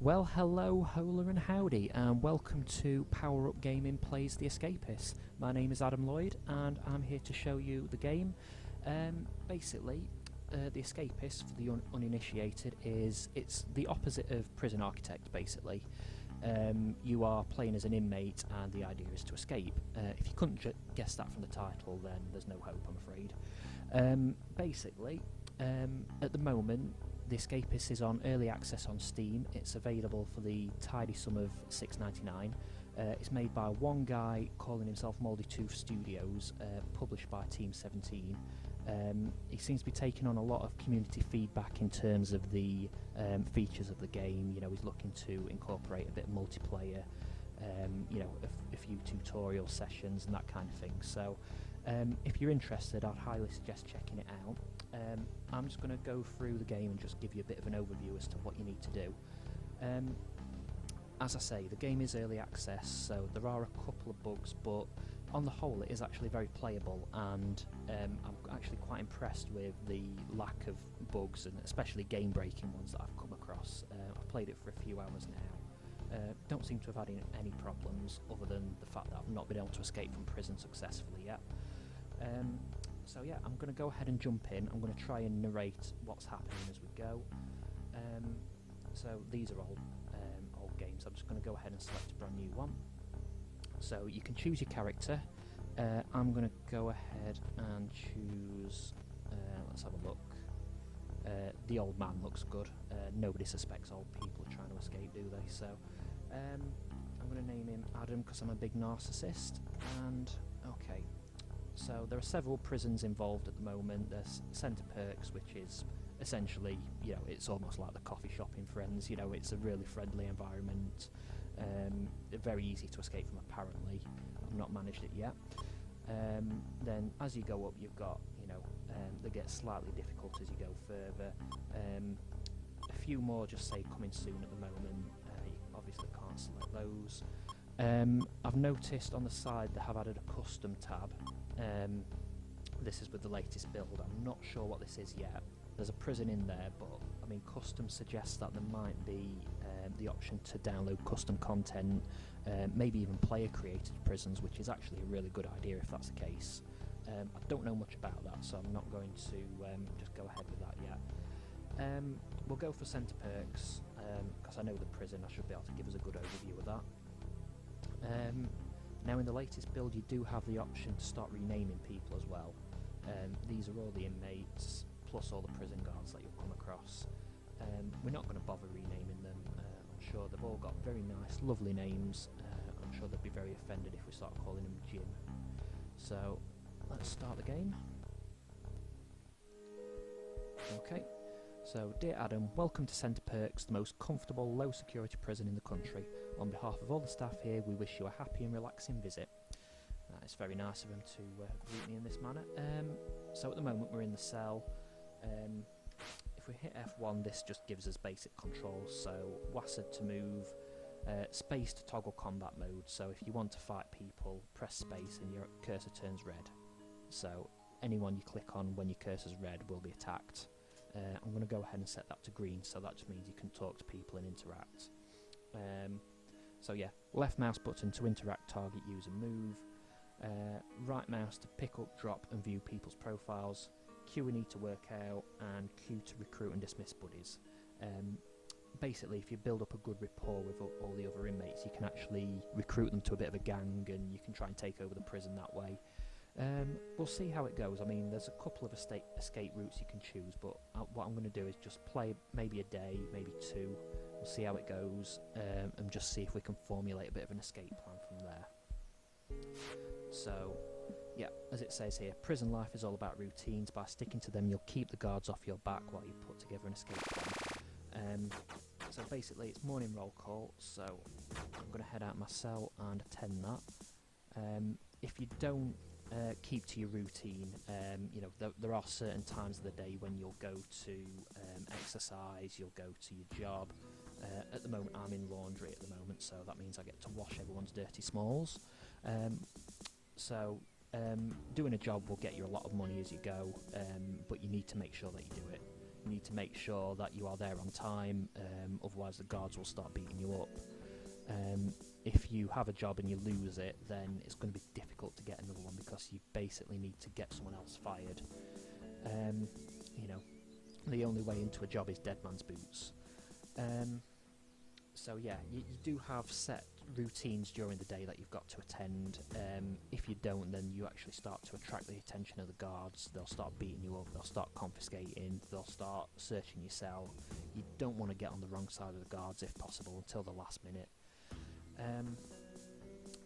Well, hello, hola and howdy, and welcome to Power Up Gaming Plays The Escapists. My name is Adam Lloyd, and I'm here to show you the game. Basically, The Escapists, for the uninitiated, it's the opposite of Prison Architect, basically. You are playing as an inmate, and the idea is to escape. If you couldn't guess that from the title, then there's no hope, I'm afraid. Basically, at the moment, The Escapists is on early access on Steam. It's available for the tidy sum of $6.99. It's made by one guy calling himself Mouldy Tooth Studios, published by Team 17. He seems to be taking on a lot of community feedback in terms of the features of the game. You know, he's looking to incorporate a bit of multiplayer, a few tutorial sessions and that kind of thing. So if you're interested, I'd highly suggest checking it out. I'm just going to go through the game and just give you a bit of an overview as to what you need to do. As I say, the game is early access, so there are a couple of bugs, but on the whole it is actually very playable, and I'm actually quite impressed with the lack of bugs, and especially game-breaking ones that I've come across. I've played it for a few hours now. Don't seem to have had any problems, other than the fact that I've not been able to escape from prison successfully yet. So yeah, I'm going to go ahead and jump in. I'm going to try and narrate what's happening as we go. So these are all old games. I'm just going to go ahead and select a brand new one. So you can choose your character. I'm going to go ahead and choose, let's have a look. The old man looks good. Nobody suspects old people are trying to escape, do they? So I'm going to name him Adam because I'm a big narcissist. And okay. So there are several prisons involved at the moment. There's Centre Perks, which is essentially, it's almost like the coffee shop in Friends. It's a really friendly environment. Very easy to escape from, apparently. I've not managed it yet. Then as you go up, you've got, they get slightly difficult as you go further. A few more just say coming soon at the moment. You obviously can't select those. I've noticed on the side they have added a custom tab. This is with the latest build. I'm not sure what this is yet. There's a prison in there, but I mean, custom suggests that there might be the option to download custom content, maybe even player-created prisons, which is actually a really good idea if that's the case. I don't know much about that, so I'm not going to just go ahead with that yet. We'll go for Centre Perks, because I know the prison. I should be able to give us a good overview of that. Now in the latest build you do have the option to start renaming people as well. These are all the inmates, plus all the prison guards that you'll come across. We're not going to bother renaming them. I'm sure they've all got very nice, lovely names. I'm sure they'd be very offended if we start calling them Jim. So let's start the game. Okay. So, dear Adam, welcome to Centre Perks, the most comfortable, low-security prison in the country. On behalf of all the staff here, we wish you a happy and relaxing visit. It's very nice of them to greet me in this manner. So at the moment we're in the cell. If we hit F1, this just gives us basic controls. So, WASD to move, space to toggle combat mode. So if you want to fight people, press space and your cursor turns red. So anyone you click on when your cursor's red will be attacked. I'm going to go ahead and set that to green, so that just means you can talk to people and interact. So yeah, left mouse button to interact, target, use and move. Right mouse to pick up, drop and view people's profiles. Q and E to work out, and Q to recruit and dismiss buddies. Basically, if you build up a good rapport with all the other inmates, you can actually recruit them to a bit of a gang, and you can try and take over the prison that way. We'll see how it goes. I mean, there's a couple of escape routes you can choose, but what I'm going to do is just play maybe a day, maybe two. We'll see how it goes, and just see if we can formulate a bit of an escape plan from there. So, yeah, as it says here, prison life is all about routines. By sticking to them, you'll keep the guards off your back while you put together an escape plan. So basically, it's morning roll call, so I'm going to head out my cell and attend that. If you don't keep to your routine, there are certain times of the day when you'll go to exercise, you'll go to your job. At the moment I'm in laundry at the moment, so that means I get to wash everyone's dirty smalls. Doing a job will get you a lot of money as you go, but you need to make sure that you do it. You need to make sure that you are there on time, otherwise the guards will start beating you up. If you have a job and you lose it, then it's going to be difficult to get another one, because you basically need to get someone else fired. You know, the only way into a job is dead man's boots. So yeah, you do have set routines during the day that you've got to attend. If you don't, then you actually start to attract the attention of the guards. They'll start beating you up, they'll start confiscating, they'll start searching your cell. You don't want to get on the wrong side of the guards if possible until the last minute.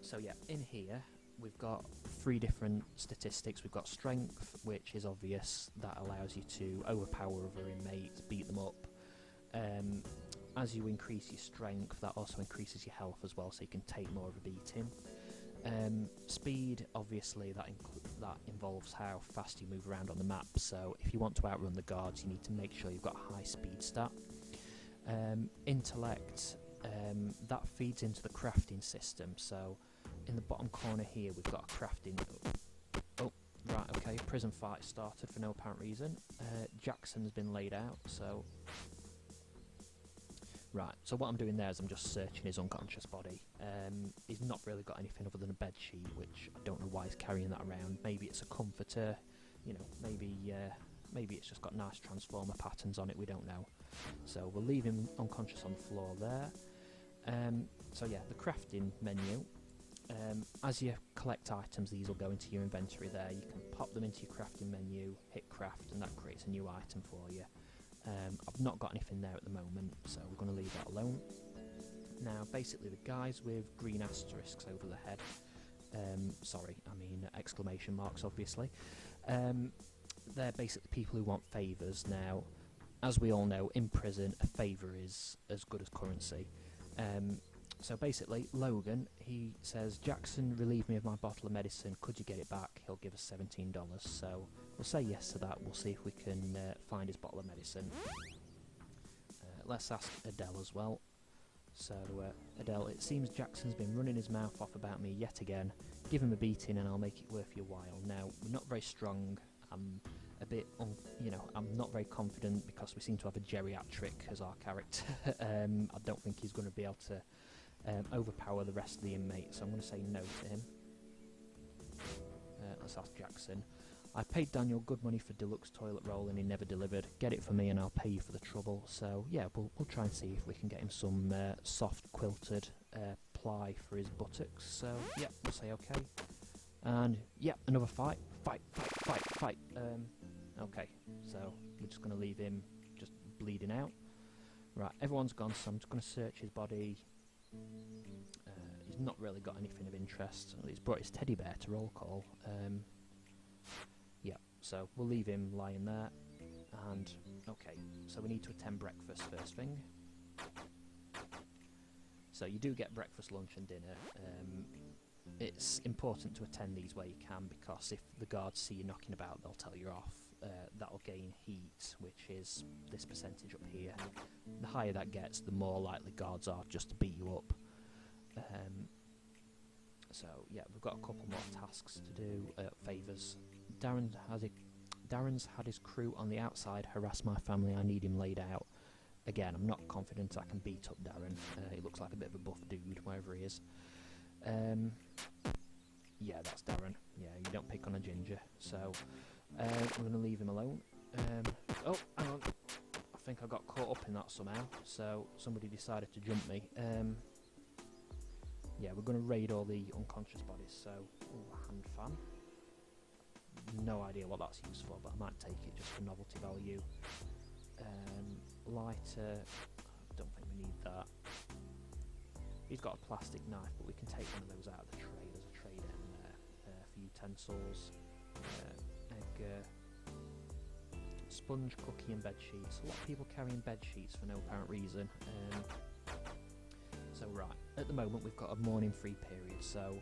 So yeah, in here we've got 3 different statistics. We've got strength, which is obvious, that allows you to overpower other inmates, beat them up. As you increase your strength, that also increases your health as well, so you can take more of a beating. Speed, obviously, that involves how fast you move around on the map, so if you want to outrun the guards, you need to make sure you've got a high speed stat. Intellect, that feeds into the crafting system, so in the bottom corner here we've got a crafting... Oh, right, okay, prison fight started for no apparent reason. Jackson's been laid out, so... Right, so what I'm doing there is I'm just searching his unconscious body. He's not really got anything other than a bed sheet, which I don't know why he's carrying that around. Maybe it's a comforter, you know, maybe it's just got nice transformer patterns on it, we don't know. So we'll leave him unconscious on the floor there. So yeah, the crafting menu. As you collect items, these will go into your inventory there. You can pop them into your crafting menu, hit craft, and that creates a new item for you. I've not got anything there at the moment, so we're going to leave that alone. Now, basically, the guys with green asterisks over the head, exclamation marks, obviously, they're basically people who want favours. Now, as we all know, in prison, a favour is as good as currency. So basically, Logan, he says, Jackson relieved me of my bottle of medicine, could you get it back? He'll give us $17. So we'll say yes to that, we'll see if we can find his bottle of medicine. Let's ask Adele as well. So Adele, it seems Jackson's been running his mouth off about me yet again. Give him a beating and I'll make it worth your while. Now, we're not very strong, I'm a bit, I'm not very confident because we seem to have a geriatric as our character. I don't think he's going to be able to overpower the rest of the inmates, so I'm going to say no to him. Let's ask Jackson. I paid Daniel good money for deluxe toilet roll and he never delivered. Get it for me and I'll pay you for the trouble. So yeah, we'll try and see if we can get him some soft quilted ply for his buttocks. So yeah, we'll say okay. And yeah, another fight. Fight. Okay, so we're just going to leave him just bleeding out. Right, everyone's gone, so I'm just going to search his body. He's not really got anything of interest. He's brought his teddy bear to roll call. Yeah, so we'll leave him lying there. And okay, so we need to attend breakfast first thing. So you do get breakfast, lunch and dinner. It's important to attend these where you can, because if the guards see you knocking about, they'll tell you off. That'll gain heat, which is this percentage up here. The higher that gets, the more likely guards are just to beat you up. So yeah, we've got a couple more tasks to do, favours. Darren's had his crew on the outside harass my family, I need him laid out. Again, I'm not confident I can beat up Darren. He looks like a bit of a buff dude, wherever he is. Yeah, that's Darren. Yeah, you don't pick on a ginger. So, we're going to leave him alone. Oh, hang on. I think I got caught up in that somehow. So, somebody decided to jump me. Yeah, we're going to raid all the unconscious bodies. So, hand fan. No idea what that's used for, but I might take it just for novelty value. Lighter. I don't think we need that. He's got a plastic knife, but we can take one of those out of the tray. There's a tray down there for utensils. Egg, sponge, cookie and bed sheets. A lot of people carrying bed sheets for no apparent reason. So right, at the moment we've got a morning free period, so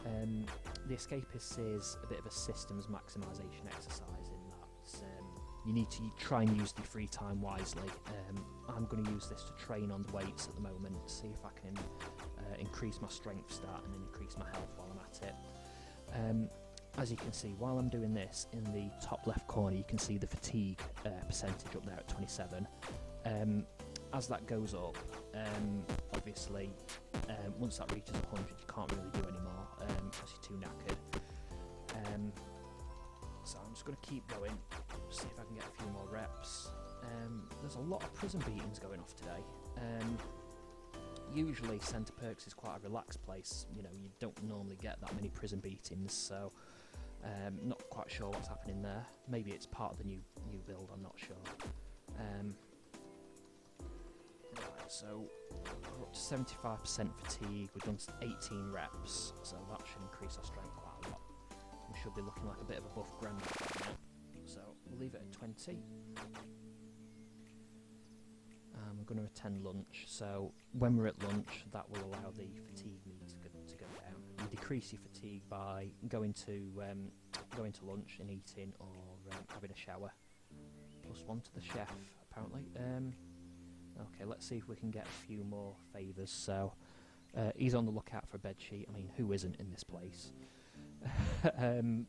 the Escapists is a bit of a systems maximisation exercise in that you need to try and use the free time wisely. I'm going to use this to train on the weights at the moment, see if I can increase my strength stat and increase my health while I'm at it. as you can see, while I'm doing this, in the top left corner you can see the fatigue percentage up there at 27. As that goes up, obviously, once that reaches 100 you can't really do anymore because you're too knackered. So I'm just going to keep going, see if I can get a few more reps. There's a lot of prison beatings going off today. Usually Centre Perks is quite a relaxed place, you know, you don't normally get that many prison beatings, so not quite sure what's happening there. Maybe it's part of the new build, I'm not sure. Right, so we're up to 75% fatigue, we've done 18 reps, so that should increase our strength quite a lot. We should be looking like a bit of a buff grandad right now, so we'll leave it at 20. We're going to attend lunch, so when we're at lunch that will allow the fatigue meter to go down. You decrease your fatigue by going to lunch and eating, or having a shower. +1 to the chef apparently. Okay, let's see if we can get a few more favours. So he's on the lookout for a bedsheet. I mean, who isn't in this place?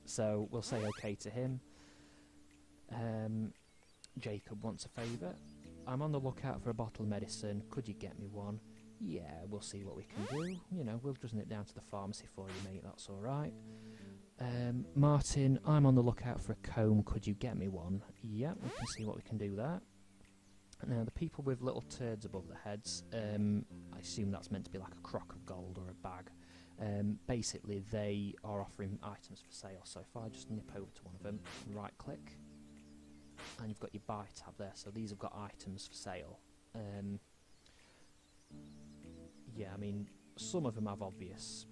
So we'll say okay to him. Jacob wants a favour. I'm on the lookout for a bottle of medicine. Could you get me one? Yeah, we'll see what we can do. You know, we'll just nip down to the pharmacy for you, mate. That's all right. Martin, I'm on the lookout for a comb. Could you get me one? Yeah, we can see what we can do there. Now, the people with little turds above their heads, I assume that's meant to be like a crock of gold or a bag. Basically, they are offering items for sale. So if I just nip over to one of them, right-click, and you've got your buy tab there, so these have got items for sale. Yeah, I mean, some of them have obvious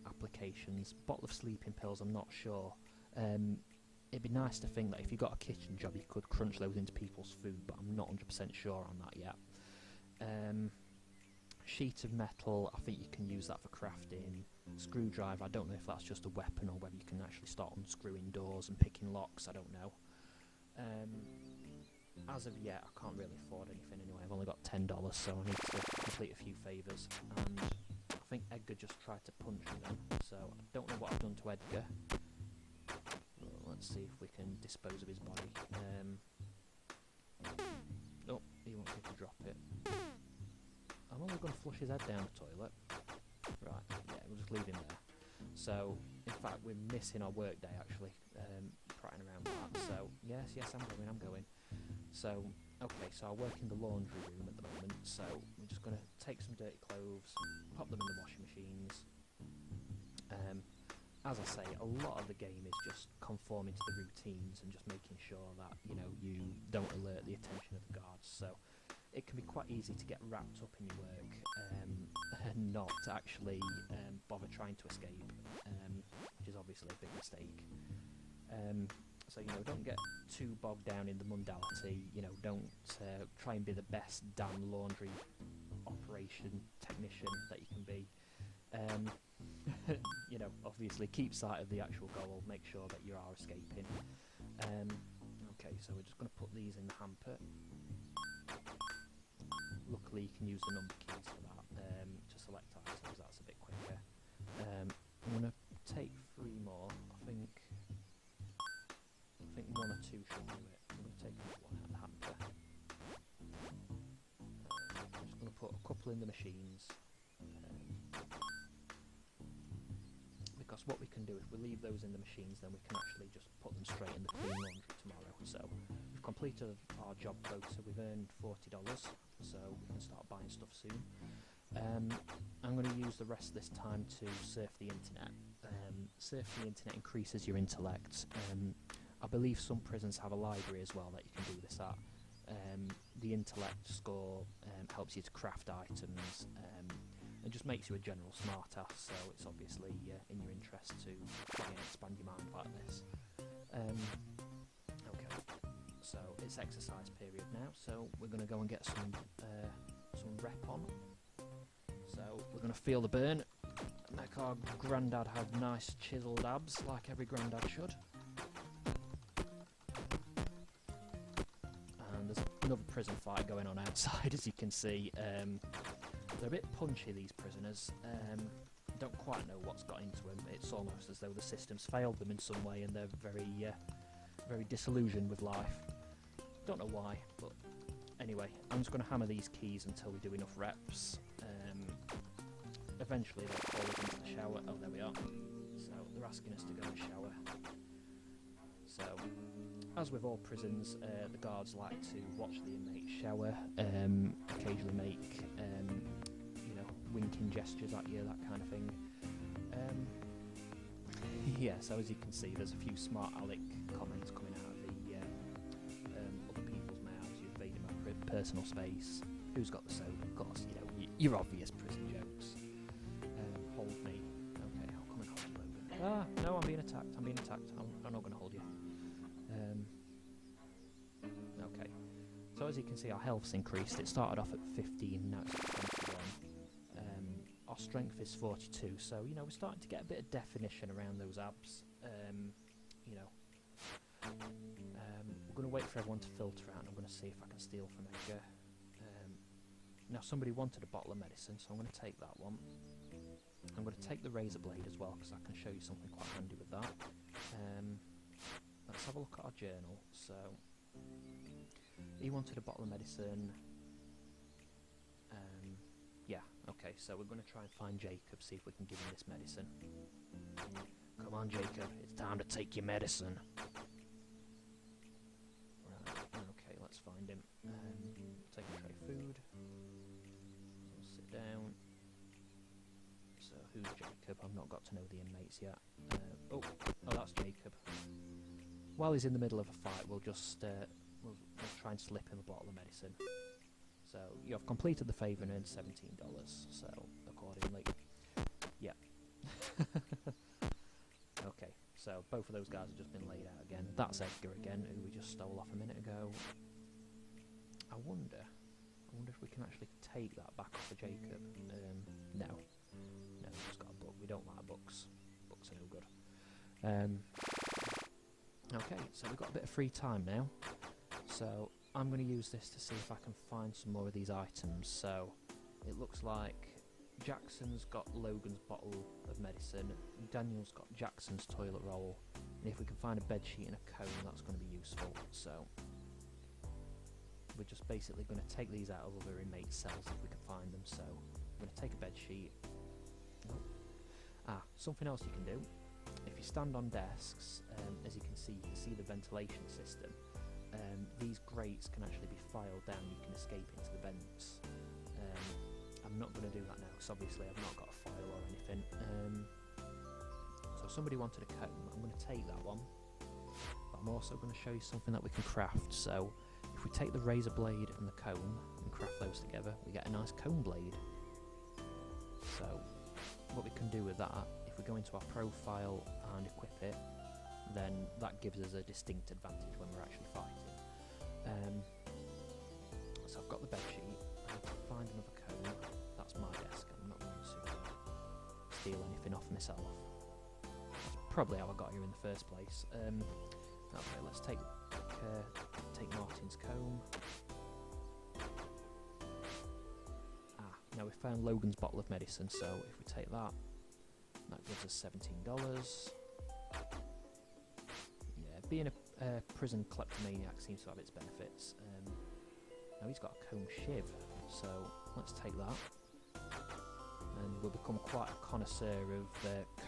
applications. Bottle of sleeping pills, I'm not sure. It'd be nice to think that if you got a kitchen job you could crunch those into people's food, but I'm not 100% sure on that yet. Sheet of metal, I think you can use that for crafting. Screwdriver, I don't know if that's just a weapon or whether you can actually start unscrewing doors and picking locks, I don't know. As of yet, I can't really afford anything anyway. I've only got $10, so I need to complete a few favours. And I think Edgar just tried to punch me then, so I don't know what I've done to Edgar. Well, let's see if we can dispose of his body. Oh, he wants me to drop it. I'm only going to flush his head down the toilet. Right, yeah, we'll just leave him there. So, in fact, we're missing our work day actually, prattling around that. So, yes, I'm going. So, okay, so I work in the laundry room at the moment, so we're just going to take some dirty clothes, pop them in the washing machines. As I say, a lot of the game is just conforming to the routines and just making sure that, you know, you don't alert the attention of the guards. So, it can be quite easy to get wrapped up in your work and not actually bother trying to escape, which is obviously a big mistake. So, you know, don't get too bogged down in the mundality, you know, don't try and be the best damn laundry operation technician that you can be. You know, obviously keep sight of the actual goal, make sure that you are escaping. Okay, so we're just going to put these in the hamper. Luckily you can use the number keys for that, to select items, that's a bit quicker. I'm going to take 3 more, I think 1 or 2 should do it. I'm going to take another one out of the hamper. I'm just going to put a couple in the machines. Because what we can do, if we leave those in the machines, then we can actually just put them straight in the clean laundry tomorrow. So we've completed our job quota, we've earned $40, so we can start buying stuff soon. I'm going to use the rest of this time to surf the internet. Surfing the internet increases your intellect. I believe some prisons have a library as well that you can do this at. The intellect score helps you to craft items, and just makes you a general smartass, so it's obviously in your interest to try and expand your mind like this. Okay, so it's exercise period now, so we're going to go and get some rep on. So we're going to feel the burn, make our grandad have nice chiseled abs, like every grandad should. And there's another prison fight going on outside, as you can see. They're a bit punchy, these prisoners, don't quite know what's got into them. It's almost as though the system's failed them in some way, and they're very disillusioned with life. Don't know why, but anyway, I'm just going to hammer these keys until we do enough reps. Eventually they'll call us into the shower. Oh, there we are. So they're asking us to go and shower. So, as with all prisons, the guards like to watch the inmates shower, occasionally make, winking gestures at you, that kind of thing. Yeah, so as you can see, there's a few smart aleck comments coming out of the other people's mouths. You're invading my personal space. Who's got the soda? Of course, your obvious prison jokes. Hold me. Okay, I'll come and hold you, Logan. Ah, no, I'm being attacked. I'm not going to hold you. Okay. So as you can see, our health's increased. It started off at 15, now it's at 21. Our strength is 42, so, we're starting to get a bit of definition around those abs. We're going to wait for everyone to filter out, and I'm going to see if I can steal from Edgar. Now, somebody wanted a bottle of medicine, so I'm going to take that one. I'm going to take the razor blade as well, because I can show you something quite handy with that. Let's have a look at our journal. So, he wanted a bottle of medicine. Yeah, okay, so we're going to try and find Jacob, see if we can give him this medicine. Come on, Jacob, it's time to take your medicine. Right, okay, let's find him. Take a tray of food. We'll sit down. So, who's Jacob? I've not got to know the inmates yet. Oh, that's Jacob. While he's in the middle of a fight, we'll just we'll try and slip him a bottle of medicine. So you have completed the favour and earned $17. So accordingly, yeah. Okay, so both of those guys have just been laid out again. That's Edgar again, who we just stole off a minute ago. I wonder if we can actually take that back off of Jacob. No, we've just got a book. We don't like books. Books are no good. Okay, so we've got a bit of free time now. So I'm going to use this to see if I can find some more of these items. So it looks like Jackson's got Logan's bottle of medicine, Daniel's got Jackson's toilet roll, and if we can find a bedsheet and a cone, that's going to be useful. So we're just basically going to take these out of other inmate cells if we can find them. So I'm going to take a bedsheet. Something else you can do. If you stand on desks, as you can see the ventilation system. These grates can actually be filed down, you can escape into the vents. I'm not going to do that now because obviously I've not got a file or anything. So somebody wanted a comb, I'm going to take that one, but I'm also going to show you something that we can craft. So if we take the razor blade and the comb and craft those together, we get a nice comb blade. So what we can do with that, if we go into our profile and equip it, then that gives us a distinct advantage when we're actually fighting. So I've got the bedsheet, I have to find another comb. That's my desk, I'm not going to steal anything off myself. That's probably how I got here in the first place. Okay, let's take Martin's comb. Now we found Logan's bottle of medicine, so if we take that, that gives us $17. Being a prison kleptomaniac seems to have its benefits. Now he's got a comb shiv, so let's take that. And we'll become quite a connoisseur of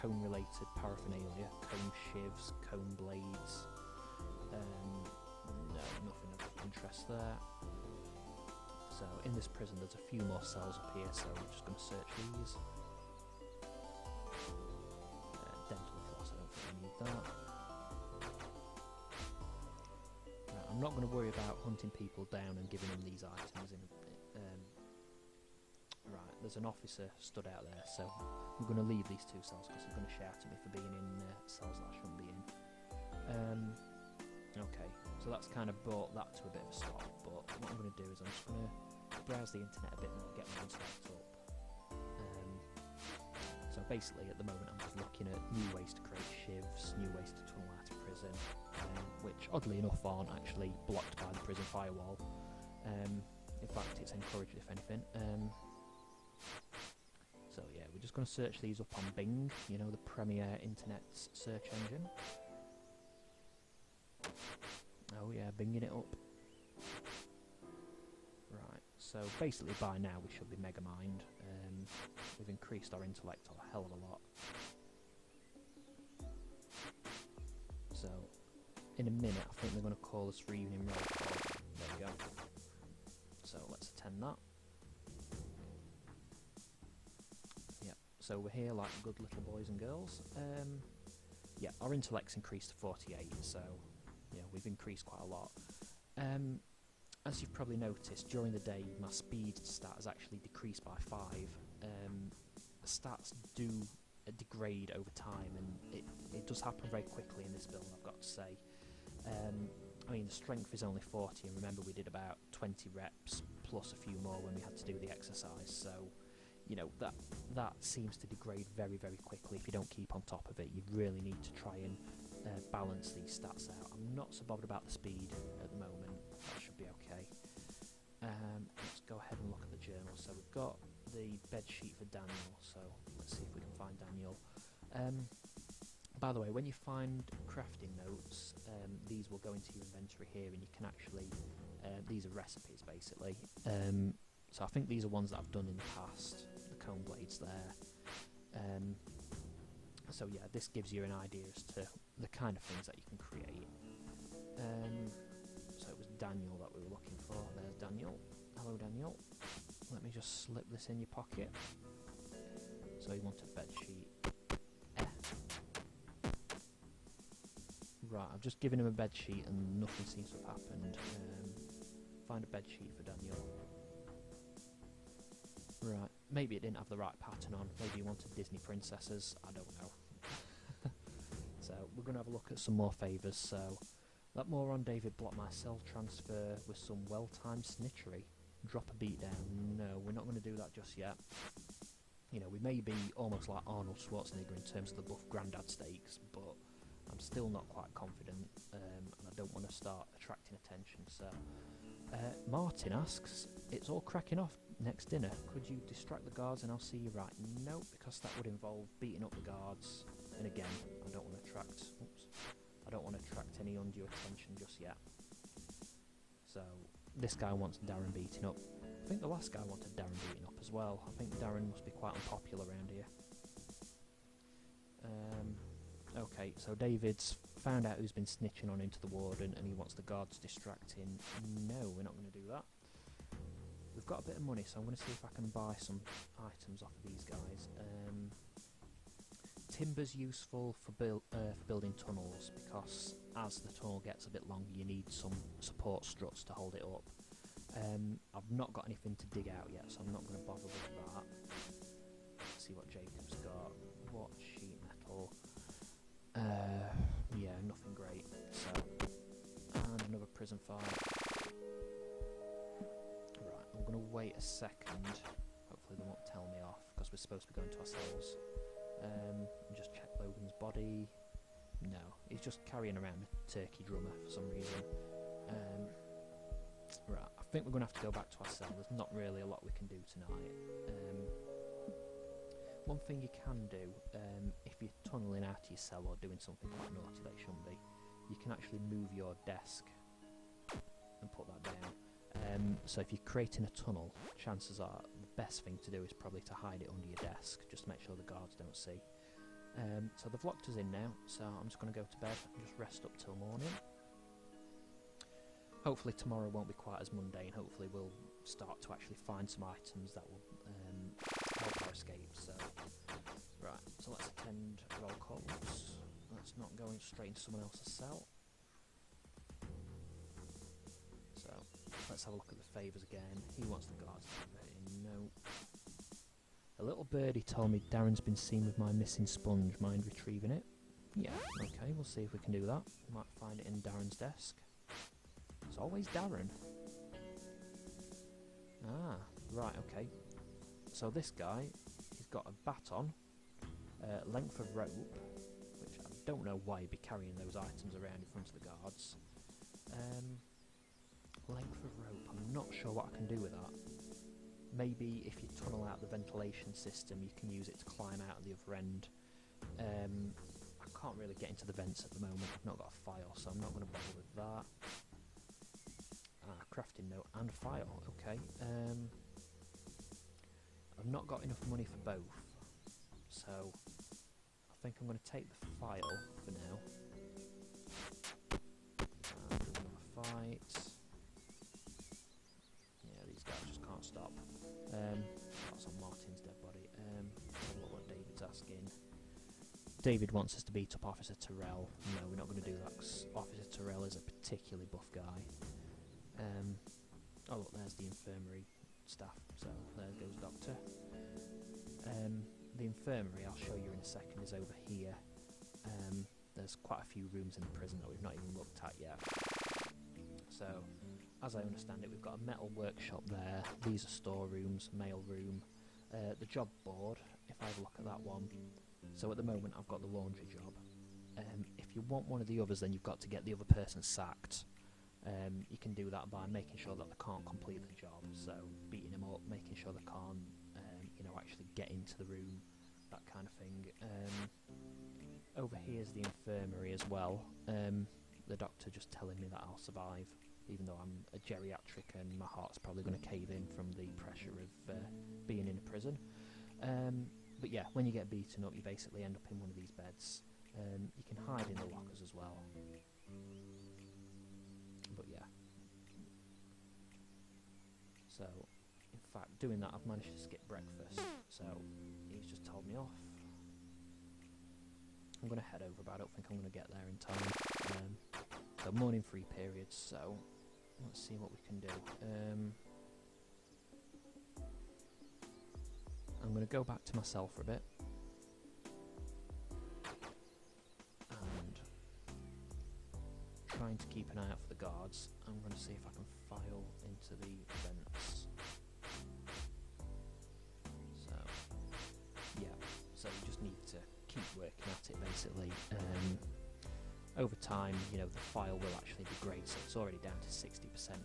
comb-related paraphernalia. Comb shivs, comb blades. No, nothing of interest there. So in this prison there's a few more cells up here, so we're just going to search these. Dental floss, I don't think we need that. I'm not going to worry about hunting people down and giving them these items. Right, there's an officer stood out there, so I'm going to leave these two cells because he's going to shout at me for being in cells that I shouldn't be in. Okay, so that's kind of brought that to a bit of a stop, but what I'm going to do is I'm just going to browse the internet a bit more, get my own stocked up. So basically at the moment I'm just looking at new ways to create shivs, new ways to tunnel out of prison, which oddly enough aren't actually blocked by the prison firewall. In fact it's encouraged if anything. So yeah, we're just just going to search these up on Bing, you know, the premier internet search engine. Oh yeah, binging it up. Right, so basically by now we should be Mega Mind. We've increased our intellect a hell of a lot. So, in a minute I think they're going to call us reunion roll call. There we go. So let's attend that. Yep, so we're here like good little boys and girls. Yeah, our intellect's increased to 48, so yeah, we've increased quite a lot. As you've probably noticed, during the day my speed stat has actually decreased by 5. Stats do degrade over time, and it does happen very quickly in this build, I've got to say. I mean, the strength is only 40, and remember we did about 20 reps plus a few more when we had to do the exercise, so you know, that seems to degrade very, very quickly if you don't keep on top of it. You really need to try and balance these stats out. I'm not so bothered about the speed at the moment, that should be okay. Let's go ahead and look at the journal. So we've got the bed sheet for Daniel, so let's see if we can find Daniel. By the way, when you find crafting notes, these will go into your inventory here, and you can actually, these are recipes basically. So I think these are ones that I've done in the past, the cone blades there. So yeah, this gives you an idea as to the kind of things that you can create. So it was Daniel that we were looking for. There's Daniel. Hello Daniel. Let me just slip this in your pocket. So you want a bed sheet. Right, I've just given him a bed sheet and nothing seems to have happened. Find a bed sheet for Daniel. Right, maybe it didn't have the right pattern on. Maybe you wanted Disney princesses. I don't know. So we're going to have a look at some more favours. So that moron David blocked my cell transfer with some well-timed snitchery. Drop a beat down. No, we're not going to do that just yet. You know, we may be almost like Arnold Schwarzenegger in terms of the buff granddad stakes, but I'm still not quite confident, and I don't want to start attracting attention. So Martin asks, it's all cracking off next dinner. Could you distract the guards and I'll see you right? No, because that would involve beating up the guards. And again, I don't want to attract any undue attention just yet. So this guy wants Darren beating up. I think the last guy wanted Darren beating up as well. I think Darren must be quite unpopular around here. Okay, so David's found out who's been snitching on him to the warden, and he wants the guards distracting. No, we're not going to do that. We've got a bit of money, so I'm going to see if I can buy some items off of these guys. Timber's useful for building tunnels, because as the tunnel gets a bit longer you need some support struts to hold it up. I've not got anything to dig out yet, so I'm not going to bother with that. Let's see what Jacob's got. What sheet metal? Yeah, nothing great. So, and another prison fight. Right, I'm going to wait a second. Hopefully they won't tell me off, because we're supposed to be going to our cells. And just check Logan's body. No, he's just carrying around a turkey drummer for some reason. Right, I think we're going to have to go back to our cell. There's not really a lot we can do tonight. One thing you can do, if you're tunnelling out of your cell or doing something quite naughty that you shouldn't be, you can actually move your desk and put that down. So if you're creating a tunnel, chances are the best thing to do is probably to hide it under your desk, just to make sure the guards don't see. So they've locked us in now, so I'm just going to go to bed and just rest up till morning. Hopefully tomorrow won't be quite as mundane. Hopefully we'll start to actually find some items that will help our escape. So, right, so let's attend roll calls. Let's not go straight into someone else's cell. So, let's have a look at the favours again. He wants the guards to be ready. No. A little birdie told me Darren's been seen with my missing sponge. Mind retrieving it? Yeah, okay, we'll see if we can do that. Might find it in Darren's desk. It's always Darren. Ah, right, okay. So this guy, he's got a baton, length of rope, which I don't know why he'd be carrying those items around in front of the guards. Length of rope, I'm not sure what I can do with that. maybe if you tunnel out the ventilation system, you can use it to climb out of the other end. I can't really get into the vents at the moment. I've not got a file, so I'm not going to bother with that. Crafting note and file. Okay. I've not got enough money for both, so I think I'm going to take the file for now. And do another fight. Yeah, these guys just can't stop. That's on Martin's dead body. Have a look what David's asking. David wants us to beat up Officer Tyrrell. No, we're not going to do that, because Officer Tyrrell is a particularly buff guy. Oh look, there's the infirmary staff, so there goes Doctor. The infirmary, I'll show you in a second, is over here. There's quite a few rooms in the prison that we've not even looked at yet. So, as I understand it, we've got a metal workshop there. These are storerooms, mail room. The job board, if I have a look at that one. So at the moment I've got the laundry job. If you want one of the others, then you've got to get the other person sacked. You can do that by making sure that they can't complete the job, so beating them up, making sure they can't, actually get into the room, that kind of thing. Over here's the infirmary as well. The doctor just telling me that I'll survive, even though I'm a geriatric and my heart's probably going to cave in from the pressure of being in a prison. But yeah, when you get beaten up, you basically end up in one of these beds. You can hide in the lockers as well. But yeah. So, in fact, doing that, I've managed to skip breakfast. So, he's just told me off. I'm going to head over, but I don't think I'm going to get there in time. So, morning free periods, so let's see what we can do. I'm going to go back to my cell for a bit. And trying to keep an eye out for the guards. I'm going to see if I can file into the vents. So, yeah. So you just need to keep working at it, basically. Over time, the file will actually degrade, so it's already down to 60%.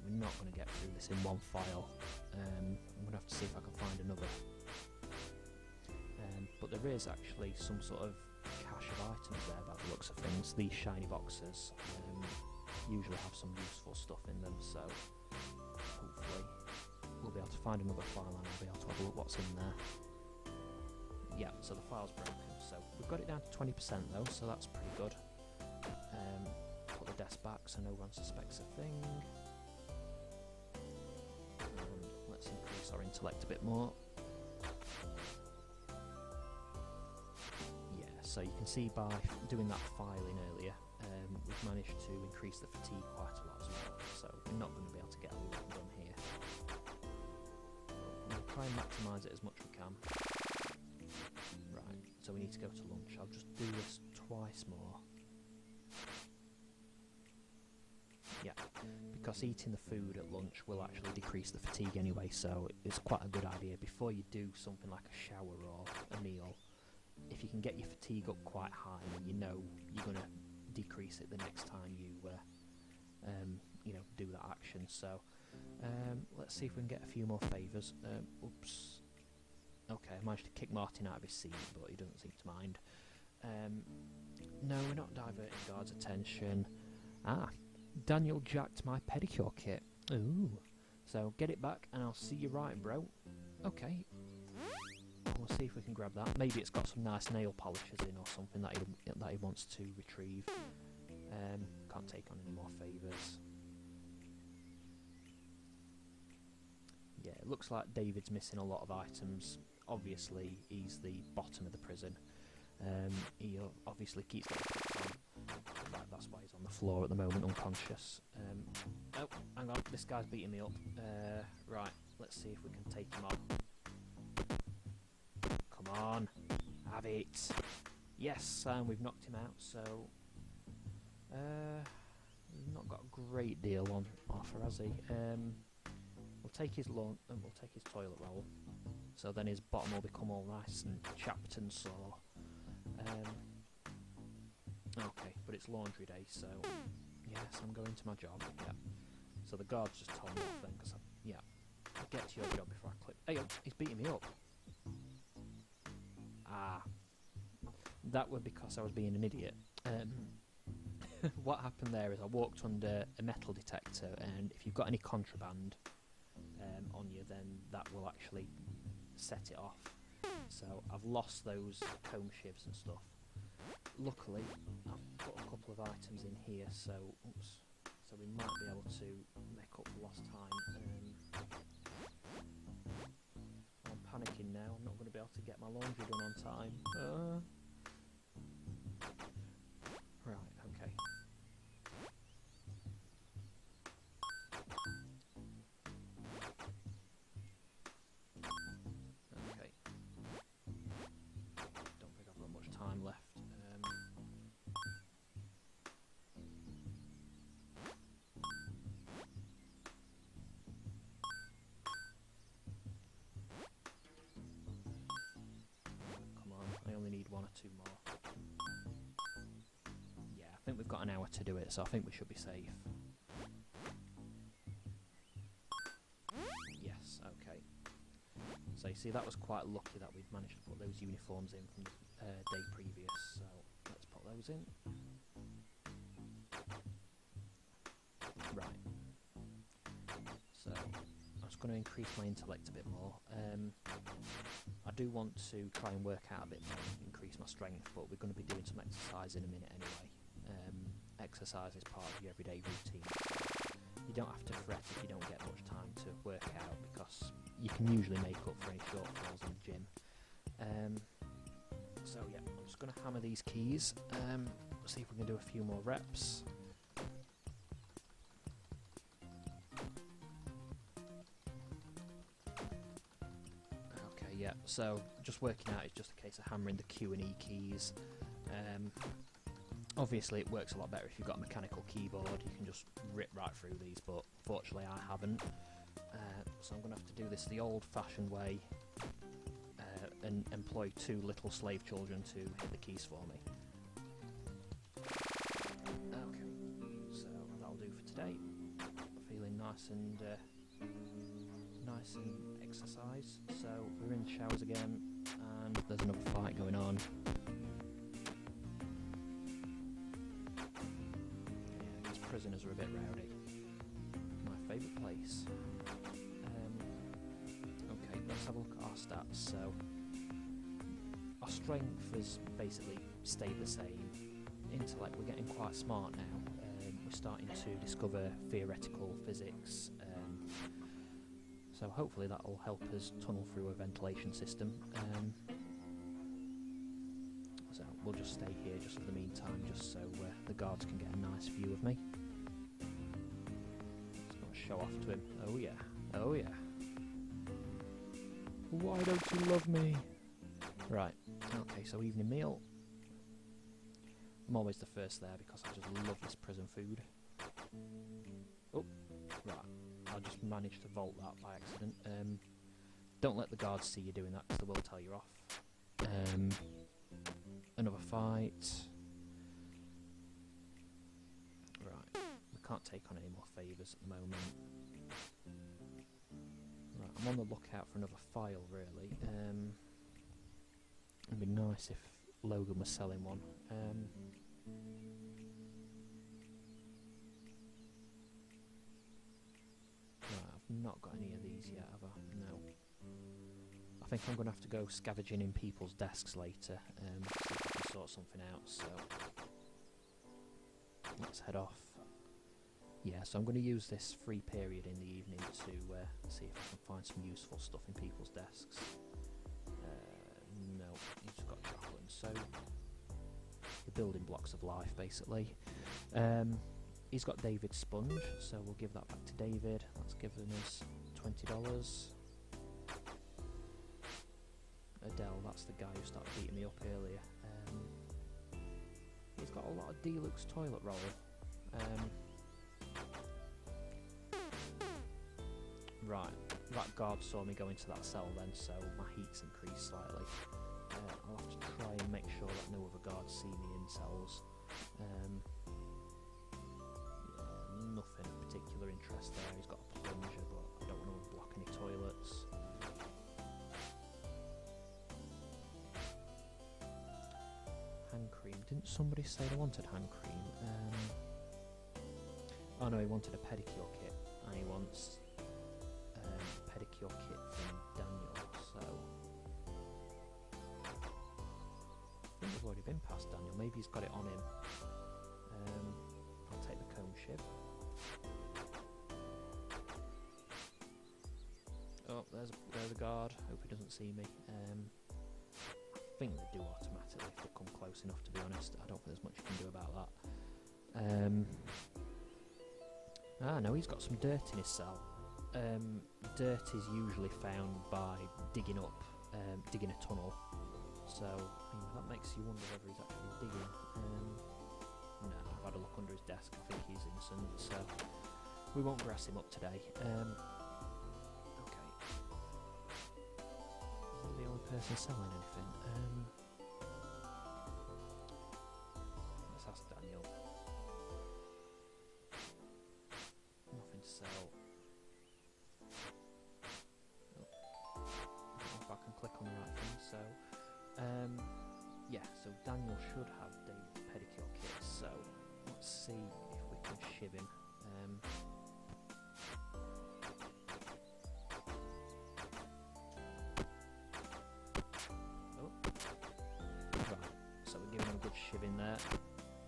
We're not going to get through this in one file. I'm going to have to see if I can find another. But there is actually some sort of cache of items there by the looks of things. These shiny boxes usually have some useful stuff in them, so hopefully we'll be able to find another file and I'll be able to have a look what's in there. Yeah, so the file's broken, so we've got it down to 20% though, so that's pretty good. Put the desk back so no one suspects a thing. And let's increase our intellect a bit more. Yeah, so you can see by doing that filing earlier, we've managed to increase the fatigue quite a lot as well, so we're not going to be able to get a lot done here. We'll try and maximise it as much as we can. Right, so we need to go to lunch. I'll just do this twice more. Yeah, because eating the food at lunch will actually decrease the fatigue anyway, so it's quite a good idea before you do something like a shower or a meal. If you can get your fatigue up quite high, then you know you're going to decrease it the next time you do that action. So let's see if we can get a few more favours. Oops. Okay, I managed to kick Martin out of his seat, but he doesn't seem to mind. No, we're not diverting guards' attention. Daniel jacked my pedicure kit. Ooh. So get it back and I'll see you right, bro. Okay. We'll see if we can grab that. Maybe it's got some nice nail polishes in or something that he wants to retrieve. Can't take on any more favours. Yeah, it looks like David's missing a lot of items. Obviously, he's the bottom of the prison. He obviously keeps getting picked on. That's why he's on the floor at the moment, unconscious. Oh, hang on, this guy's beating me up. Right, let's see if we can take him on. Come on, have it. Yes, and we've knocked him out, so we've not got a great deal on offer, has he? We'll take his lawn and we'll take his toilet roll, so then his bottom will become all nice and chapped and sore. Okay, but it's laundry day, so yes, I'm going to my job. Yeah. So the guards just told me off then, because get to your job before I click. Hey, he's beating me up. Ah. That was because I was being an idiot. What happened there is I walked under a metal detector, and if you've got any contraband on you, then that will actually set it off. So I've lost those comb shivs and stuff. Luckily, I've put a couple of items in here, so so we might be able to make up for lost time. I'm panicking now. I'm not going to be able to get my laundry done on time. Right, okay. Okay. Don't think I've got much time left. Come on, I only need 1 or 2 more. Yeah, I think we've got an hour to do it, so I think we should be safe. Yes, okay. So you see, that was quite lucky that we'd managed to put those uniforms in from the day previous, so let's put those in. Right. So, I'm just going to increase my intellect a bit more. I do want to try and work out a bit more, increase my strength, but we're going to be doing some exercise in a minute anyway. Exercise is part of your everyday routine. You don't have to fret if you don't get much time to work out, because you can usually make up for any shortfalls in the gym. So yeah, I'm just going to hammer these keys, see if we can do a few more reps. Okay, yeah, so just working out is just a case of hammering the Q and E keys. Obviously it works a lot better if you've got a mechanical keyboard. You can just rip right through these, but fortunately I haven't. So I'm going to have to do this the old-fashioned way and employ 2 little slave children to hit the keys for me. Okay, so that'll do for today. Feeling nice and exercised. So we're in the showers again, and there's another fight going on. Prisoners are a bit rowdy. My favourite place. Okay, let's have a look at our stats. So, our strength has basically stayed the same. Intellect, we're getting quite smart now. We're starting to discover theoretical physics. So hopefully that will help us tunnel through a ventilation system. So we'll just stay here just for the meantime, just so the guards can get a nice view of me. Show off to him. Oh yeah, oh yeah. Why don't you love me? Right, okay, so evening meal. I'm always the first there because I just love this prison food. Oh, right, I just managed to vault that by accident. Don't let the guards see you doing that because they will tell you off. Another fight. Right. Can't take on any more favours at the moment. Right, I'm on the lookout for another file, really. It'd be nice if Logan was selling one. Right, I've not got any of these yet, have I? No. I think I'm going to have to go scavenging in people's desks later, see if I can sort something out, so let's head off. Yeah, so I'm going to use this free period in the evening to see if I can find some useful stuff in people's desks. No, he's just got chocolate and soap. The building blocks of life, basically. He's got David's sponge, so we'll give that back to David. That's given us $20. Adele, that's the guy who started beating me up earlier. He's got a lot of deluxe toilet roll. Right, that guard saw me go into that cell then, so my heat's increased slightly. I'll have to try and make sure that no other guards see me in cells. Yeah, nothing of particular interest there. He's got a plunger, but I don't want to block any toilets. Hand cream. Didn't somebody say they wanted hand cream? Oh no, he wanted a pedicure kit, and he wants a pedicure kit from Daniel, so I think we've already been past Daniel. Maybe he's got it on him. I'll take the comb shiv. Oh, there's a guard. Hope he doesn't see me. I think they do automatically if they come close enough, to be honest. I don't think there's much you can do about that. No, he's got some dirt in his cell. Dirt is usually found by digging a tunnel. So, that makes you wonder whether he's actually digging. No, I've had a look under his desk. I think he's innocent, so we won't grass him up today. Okay. Is he the only person selling anything? Let's ask Daniel. Nothing to sell. Oh. I don't know if I can click on the right thing, so yeah, so Daniel should have David's pedicure kit, so let's see if we can shiv him. Oh, right, so we're giving him a good shiv in there.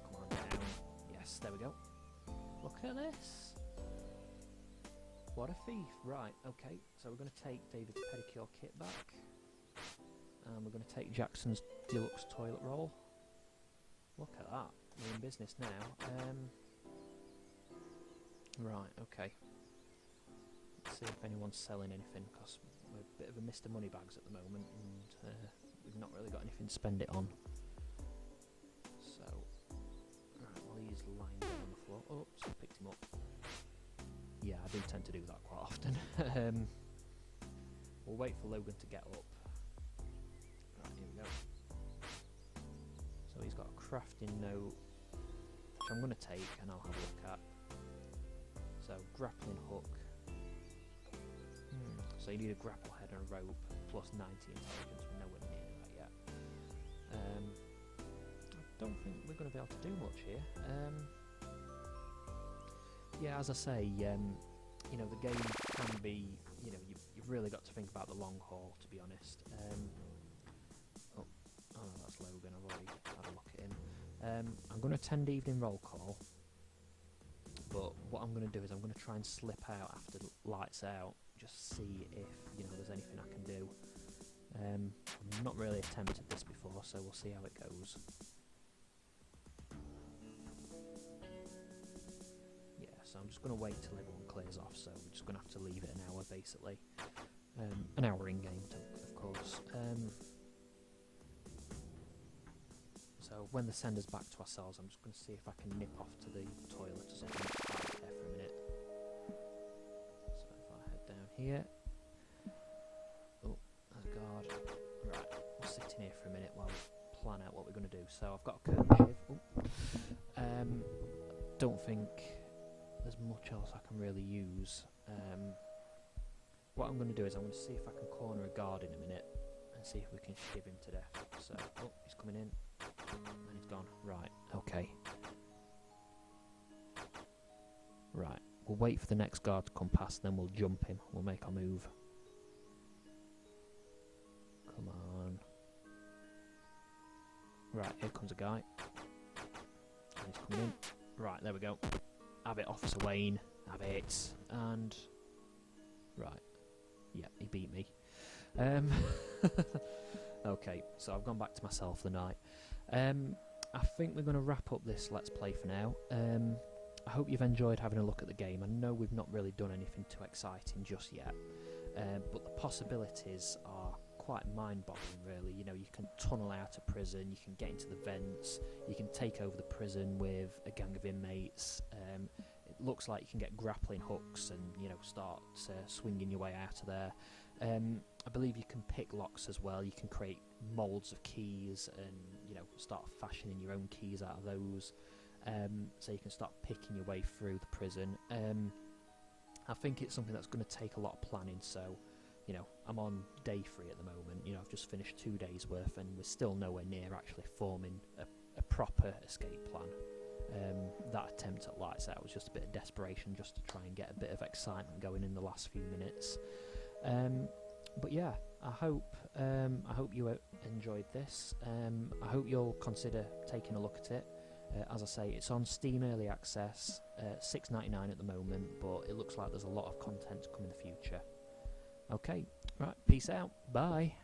Come on down. Yes, there we go. Look at this. What a thief. Right, okay, so we're going to take David's pedicure kit back. And we're going to take Jackson's deluxe toilet roll. Look at that. We're in business now. Right, okay. Let's see if anyone's selling anything, because we're a bit of a Mr. Moneybags at the moment, and we've not really got anything to spend it on. So, right, well, he's lying down on the floor. Oops, I picked him up. Yeah, I do tend to do that quite often. We'll wait for Logan to get up. Right, here we go. So he's got a crafting note, which I'm going to take and I'll have a look at. So, grappling hook. So you need a grapple head and a rope, plus 90 intelligence. We're nowhere near that yet. I don't think we're going to be able to do much here. Yeah, as I say, you know, the game can be, you know, you've really got to think about the long haul, to be honest. Oh no, that's Logan. I've already had a look at him. I'm going to attend evening roll call, but what I'm going to do is I'm going to try and slip out after lights out, just see if, you know, there's anything I can do. I've not really attempted this before, so we'll see how it goes. So I'm just going to wait till everyone clears off, so we're just going to have to leave it an hour, basically. An hour in-game, of course. So when the sender's back to ourselves, I'm just going to see if I can nip off to the toilet or something. Just there for a minute. So if I head down here... Oh, there's a guard. Right, we'll sit in here for a minute while we plan out what we're going to do. So I've got a curtain shiv. Don't think there's much else I can really use. What I'm going to do is I'm going to see if I can corner a guard in a minute and see if we can shiv him to death. So, oh, he's coming in and he's gone. Right, okay. Right, we'll wait for the next guard to come past, then we'll jump him. We'll make our move. Come on. Right, here comes a guy. And he's coming in. Right, there we go. Have it, Officer Wayne. Have it. And... Right. Yeah, he beat me. Okay, so I've gone back to myself for the night. I think we're going to wrap up this Let's Play for now. I hope you've enjoyed having a look at the game. I know we've not really done anything too exciting just yet. But the possibilities are quite mind-boggling, really. You know, you can tunnel out of prison, you can get into the vents, you can take over the prison with a gang of inmates. It looks like you can get grappling hooks and, you know, start swinging your way out of there. I believe you can pick locks as well. You can create moulds of keys and, you know, start fashioning your own keys out of those. So you can start picking your way through the prison. I think it's something that's going to take a lot of planning, so, you know, I'm on day 3 at the moment. You know, I've just finished 2 days worth, and we're still nowhere near actually forming a proper escape plan. That attempt at lights out was just a bit of desperation, just to try and get a bit of excitement going in the last few minutes. But yeah, I hope you enjoyed this. I hope you'll consider taking a look at it. As I say, it's on Steam Early Access, $6.99 at the moment, but it looks like there's a lot of content to come in the future. Okay, right, peace out, bye.